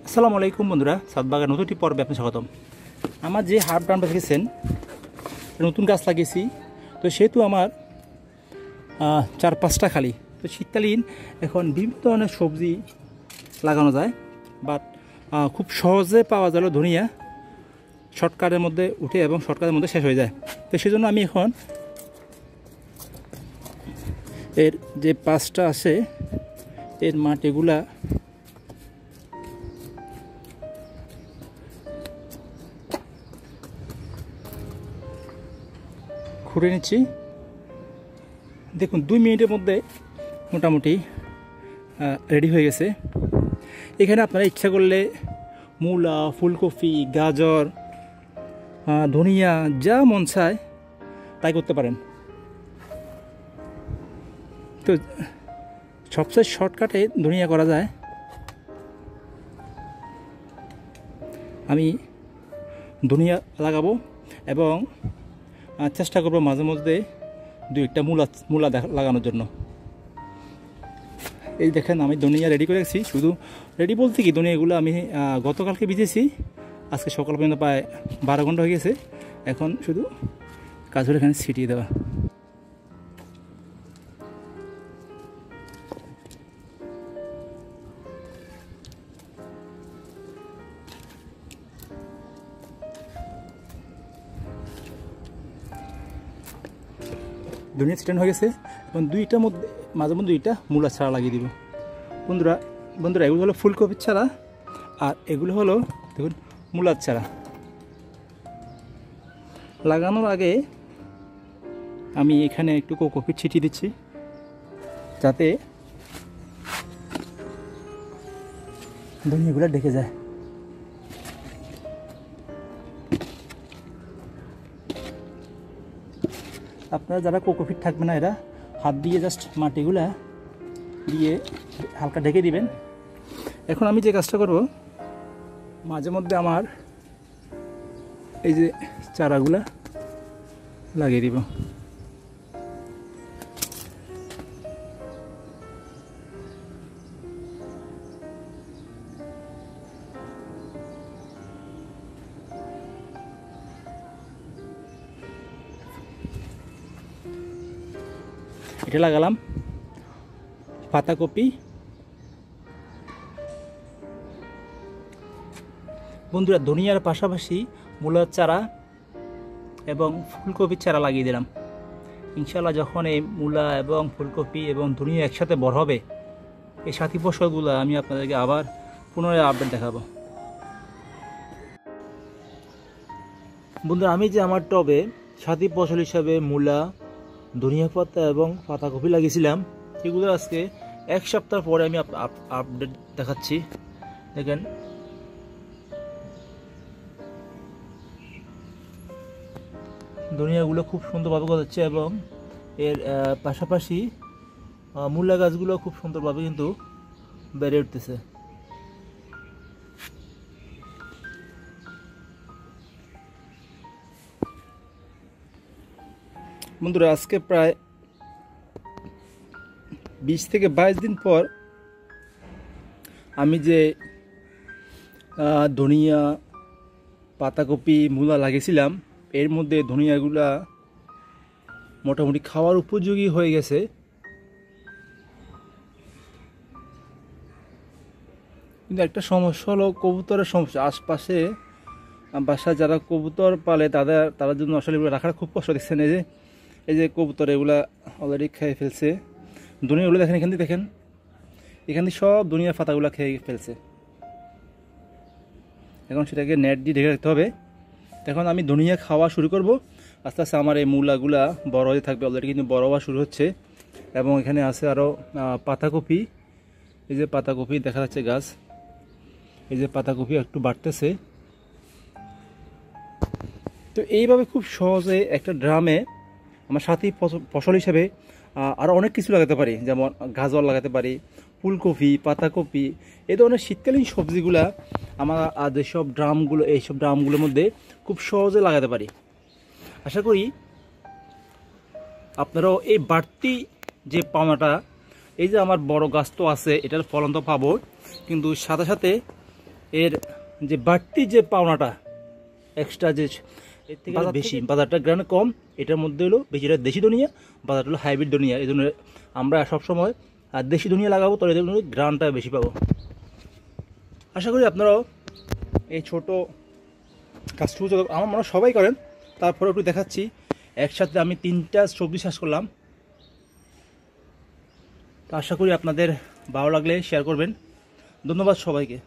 আসসালামু আলাইকুম বন্ধুরা, ছাদ বাগান নতুন একটি পর্বে আপনাদের স্বাগতম। আমার যে হাফ ড্রামটা দেখেছেন নতুন গাছ লাগিয়েছি, তো সেহেতু আমার 4-5টা খালি। তো শীতকালীন এখন বিভিন্ন ধরনের সবজি লাগানো যায়, বাট খুব সহজে পাওয়া গেল ধনিয়া শর্টকাটের মধ্যে উঠে এবং শর্টকাটের মধ্যে শেষ হয়ে যায়। তো সেজন্য আমি এখন এর যে 5টা আছে এর মাটিগুলা খুঁড়ে নিচ্ছি। দেখুন 2 মিনিটের মধ্যে মোটামুটি রেডি হয়ে গেছে। এখানে আপনারা ইচ্ছা করলে মূলা, ফুলকপি, গাজর, ধনিয়া যা মন চায় তাই করতে পারেন। তো সবচেয়ে শর্টকাটে ধনিয়া করা যায়। আমি ধনিয়া লাগাবো এবং চেষ্টা করবো মাঝে মধ্যে 2-1টা মূলা লাগানোর জন্য। এই দেখেন আমি ধনিয়া রেডি করে রাখছি। শুধু রেডি বলতে কি, ধনিয়াগুলো আমি গতকালকে ভিজেছি, আজকে সকাল পর্যন্ত প্রায় 12 ঘন্টা হয়ে গেছে। এখন শুধু কাজ হলে এখানে ছিটিয়ে দেওয়া। ধনিয়া ছিটানো হয়ে গেছে এবং মাঝে মধ্যে 2টা মূলা ছাড়া লাগিয়ে দিব। বন্ধুরা এগুলো হলো ফুলকপির চারা, আর এগুলো হলো দেখুন মূলার চারা। লাগানোর আগে আমি এখানে একটু কোকোপিট ছিটিয়ে দিচ্ছি, যাতে ধনিয়াগুলো ঢেকে যায়। আপনারা যারা কোকোপিট থাকবে না, এরা হাত দিয়ে জাস্ট মাটিগুলা দিয়ে হালকা ঢেকে দিবেন। এখন আমি যে কাজটা করব, মাঝে মধ্যে আমার এই যে চারাগুলা লাগিয়ে দিব। এটা লাগালাম পাতাকপি। বন্ধুরা ধনিয়ার পাশাপাশি মূলার চারা এবং ফুলকপির চারা লাগিয়ে দিলাম। ইনশাল্লাহ যখন এই মূলা এবং ফুলকপি এবং ধনিয়া একসাথে বড় হবে, এই সাথী ফসলগুলো আমি আপনাদেরকে আবার পুনরায় আপডেট দেখাবো। বন্ধুরা আমি যে আমার টবে সাথী ফসল হিসাবে মূলা, ধনিয়া পাতা এবং পাতাকপি লাগিয়েছিলাম, এগুলো আজকে 1 সপ্তাহ পরে আমি আপডেট দেখাচ্ছি। দেখেন ধনিয়াগুলো খুব সুন্দরভাবে গজাচ্ছে এবং এর পাশাপাশি মূলা গাছগুলো খুব সুন্দরভাবে কিন্তু বেড়ে উঠতেছে। বন্ধুরা আজকে প্রায় 20 থেকে 22 দিন পর আমি যে ধনিয়া, পাতাকপি, মূলা লাগিয়েছিলাম, এর মধ্যে ধনিয়াগুলা মোটামুটি খাওয়ার উপযোগী হয়ে গেছে। কিন্তু একটা সমস্যা হলো কবুতরের সমস্যা। আশপাশে বাসায় যারা কবুতর পালে তাদের জন্য আসলে এগুলো রাখার খুব কষ্ট। দেখছেন এই যে কবুতর এগুলা অলরেডি খেয়ে ফেলছে ধনিয়াগুলো। দেখেন এখান থেকে সব ধনিয়া পাতাগুলো খেয়ে ফেলছে। এখন সেটাকে নেট দিয়ে ঢেকে রাখতে হবে। এখন আমি ধনিয়া খাওয়া শুরু করব। আস্তে আস্তে আমার এই মূলাগুলা বড় হয়ে থাকবে, অলরেডি কিন্তু বড় হওয়া শুরু হচ্ছে। এবং এখানে আছে আরও পাতাকপি। এই যে পাতাকপি দেখা যাচ্ছে গাছ, এই যে পাতাকপি একটু বাড়তেছে। তো এইভাবে খুব সহজে একটা ড্রামে আমার সাথী ফসল হিসেবে আরও অনেক কিছু লাগাতে পারি, যেমন গাজর লাগাতে পারি, ফুলকপি, পাতাকপি, এই ধরনের শীতকালীন সবজিগুলা আমার যেসব ড্রামগুলো, এইসব ড্রামগুলোর মধ্যে খুব সহজে লাগাতে পারি। আশা করি আপনারাও এই বাড়তি যে পাওনাটা, এই যে আমার বড় গাছ তো আছে, এটার ফলন তো পাবো, কিন্তু সাথে সাথে এর যে বাড়তি যে পাওনাটা এক্সট্রা যে এর থেকে বেশি, বাজারটা গ্রামে কম, এটার মধ্যে হলো বেশিটা দেশি ধনিয়া, বাজারটা হলো হাইব্রিড ধনিয়া। এই জন্য আমরা সবসময় দেশি ধনিয়া লাগাবো, তাহলে এদের গ্রানটা বেশি পাবো। আশা করি আপনারাও এই ছোটো কাজটুকু আমার মনে হয় সবাই করেন। তারপরে একটু দেখাচ্ছি, একসাথে আমি 3টা সবজি চাষ করলাম। তো আশা করি আপনাদের ভালো লাগলে শেয়ার করবেন। ধন্যবাদ সবাইকে।